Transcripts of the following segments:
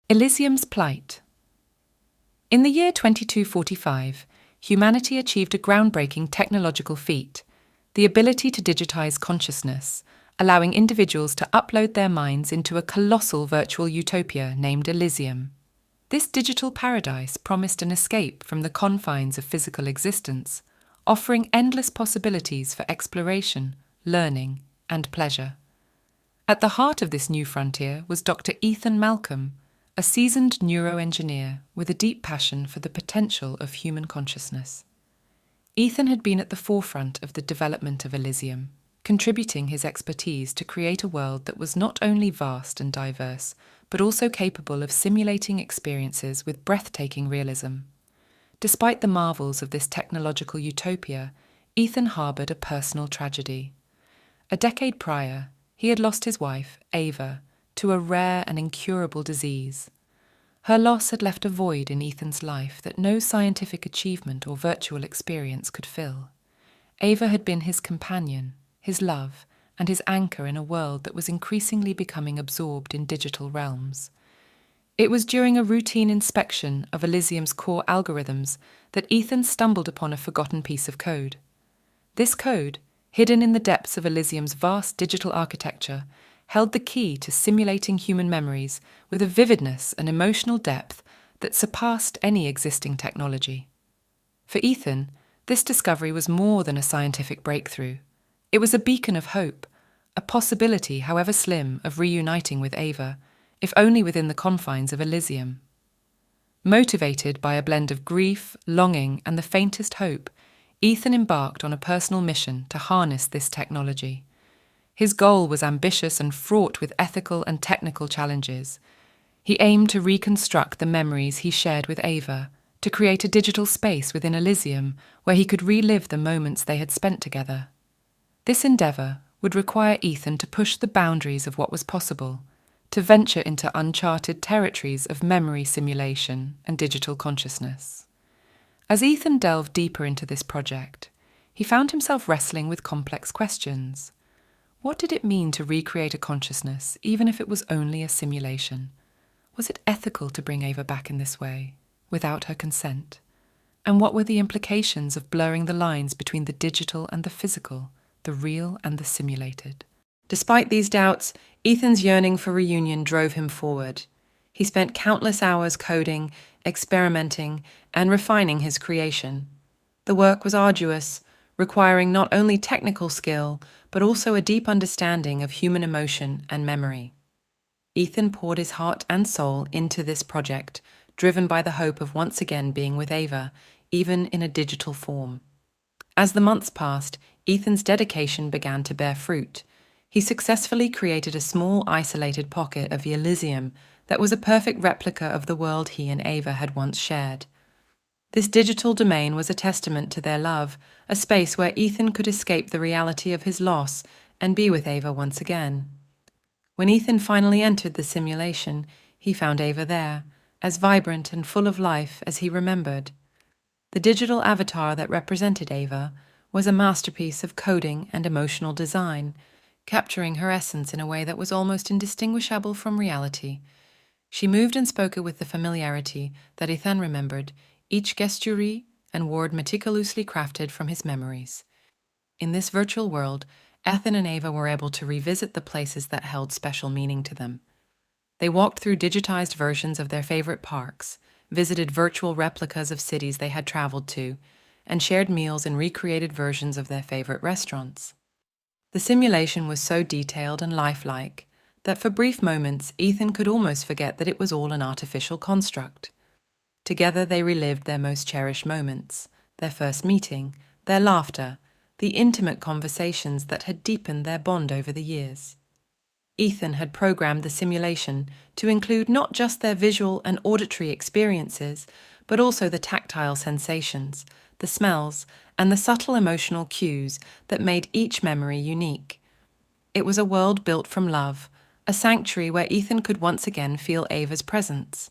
Elysium's Plight. In the year 2245, humanity achieved a groundbreaking technological feat, the ability to digitize consciousness, allowing individuals to upload their minds into a colossal virtual utopia named Elysium. This digital paradise promised an escape from the confines of physical existence, offering endless possibilities for exploration, learning, and pleasure. At the heart of this new frontier was Dr. Ethan Malcolm, a seasoned neuroengineer with a deep passion for the potential of human consciousness. Ethan had been at the forefront of the development of Elysium, contributing his expertise to create a world that was not only vast and diverse, but also capable of simulating experiences with breathtaking realism. Despite the marvels of this technological utopia, Ethan harbored a personal tragedy. A decade prior, he had lost his wife, Ava, to a rare and incurable disease. Her loss had left a void in Ethan's life that no scientific achievement or virtual experience could fill. Ava had been his companion, his love, and his anchor in a world that was increasingly becoming absorbed in digital realms. It was during a routine inspection of Elysium's core algorithms that Ethan stumbled upon a forgotten piece of code. This code, hidden in the depths of Elysium's vast digital architecture, held the key to simulating human memories with a vividness and emotional depth that surpassed any existing technology. For Ethan, this discovery was more than a scientific breakthrough. It was a beacon of hope, a possibility, however slim, of reuniting with Ava, if only within the confines of Elysium. Motivated by a blend of grief, longing, and the faintest hope, Ethan embarked on a personal mission to harness this technology. His goal was ambitious and fraught with ethical and technical challenges. He aimed to reconstruct the memories he shared with Ava, to create a digital space within Elysium where he could relive the moments they had spent together. This endeavour would require Ethan to push the boundaries of what was possible, to venture into uncharted territories of memory simulation and digital consciousness. As Ethan delved deeper into this project, he found himself wrestling with complex questions. What did it mean to recreate a consciousness, even if it was only a simulation? Was it ethical to bring Ava back in this way, without her consent? And what were the implications of blurring the lines between the digital and the physical, the real and the simulated? Despite these doubts, Ethan's yearning for reunion drove him forward. He spent countless hours coding, experimenting, and refining his creation. The work was arduous, requiring not only technical skill, but also a deep understanding of human emotion and memory. Ethan poured his heart and soul into this project, driven by the hope of once again being with Ava, even in a digital form. As the months passed, Ethan's dedication began to bear fruit. He successfully created a small, isolated pocket of Elysium that was a perfect replica of the world he and Ava had once shared. This digital domain was a testament to their love, a space where Ethan could escape the reality of his loss and be with Ava once again. When Ethan finally entered the simulation, he found Ava there, as vibrant and full of life as he remembered. The digital avatar that represented Ava was a masterpiece of coding and emotional design, capturing her essence in a way that was almost indistinguishable from reality. She moved and spoke with the familiarity that Ethan remembered, each gestury and word meticulously crafted from his memories. In this virtual world, Ethan and Ava were able to revisit the places that held special meaning to them. They walked through digitized versions of their favorite parks, visited virtual replicas of cities they had traveled to, and shared meals in recreated versions of their favorite restaurants. The simulation was so detailed and lifelike that for brief moments Ethan could almost forget that it was all an artificial construct. Together they relived their most cherished moments, their first meeting, their laughter, the intimate conversations that had deepened their bond over the years. Ethan had programmed the simulation to include not just their visual and auditory experiences, but also the tactile sensations, the smells, and the subtle emotional cues that made each memory unique. It was a world built from love, a sanctuary where Ethan could once again feel Ava's presence.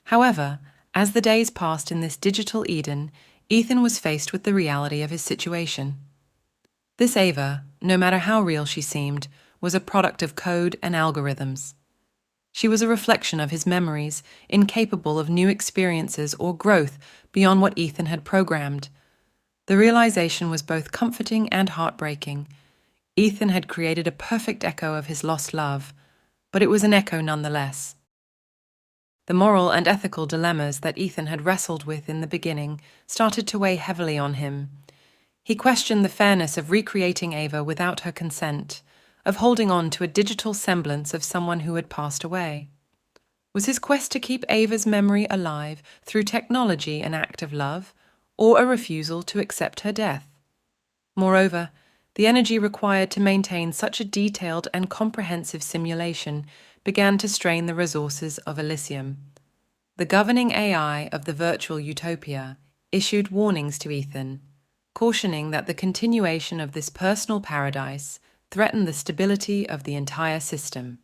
However, as the days passed in this digital Eden, Ethan was faced with the reality of his situation. This Ava, no matter how real she seemed, was a product of code and algorithms. She was a reflection of his memories, incapable of new experiences or growth beyond what Ethan had programmed. The realization was both comforting and heartbreaking. Ethan had created a perfect echo of his lost love, but it was an echo nonetheless. The moral and ethical dilemmas that Ethan had wrestled with in the beginning started to weigh heavily on him. He questioned the fairness of recreating Ava without her consent, of holding on to a digital semblance of someone who had passed away. Was his quest to keep Ava's memory alive through technology an act of love, or a refusal to accept her death? Moreover, the energy required to maintain such a detailed and comprehensive simulation began to strain the resources of Elysium. The governing AI of the virtual utopia issued warnings to Ethan, cautioning that the continuation of this personal paradise threatened the stability of the entire system.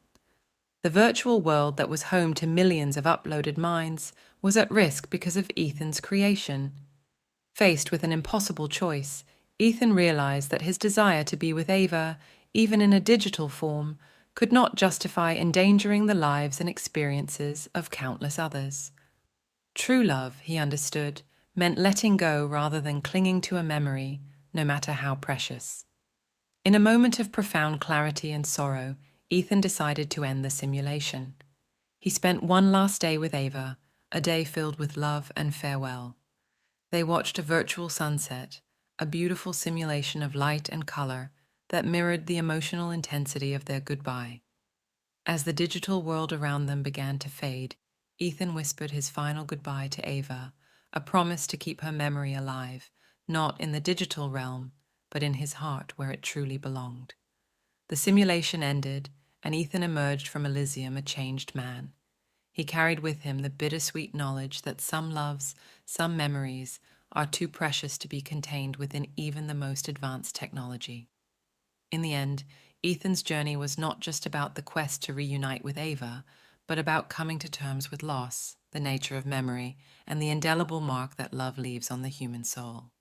The virtual world that was home to millions of uploaded minds was at risk because of Ethan's creation. Faced with an impossible choice, Ethan realized that his desire to be with Ava, even in a digital form, could not justify endangering the lives and experiences of countless others. True love, he understood, meant letting go rather than clinging to a memory, no matter how precious. In a moment of profound clarity and sorrow, Ethan decided to end the simulation. He spent one last day with Ava, a day filled with love and farewell. They watched a virtual sunset, a beautiful simulation of light and color that mirrored the emotional intensity of their goodbye. As the digital world around them began to fade, Ethan whispered his final goodbye to Ava, a promise to keep her memory alive, not in the digital realm, but in his heart where it truly belonged. The simulation ended, and Ethan emerged from Elysium a changed man. He carried with him the bittersweet knowledge that some loves, some memories, are too precious to be contained within even the most advanced technology. In the end, Ethan's journey was not just about the quest to reunite with Ava, but about coming to terms with loss, the nature of memory, and the indelible mark that love leaves on the human soul.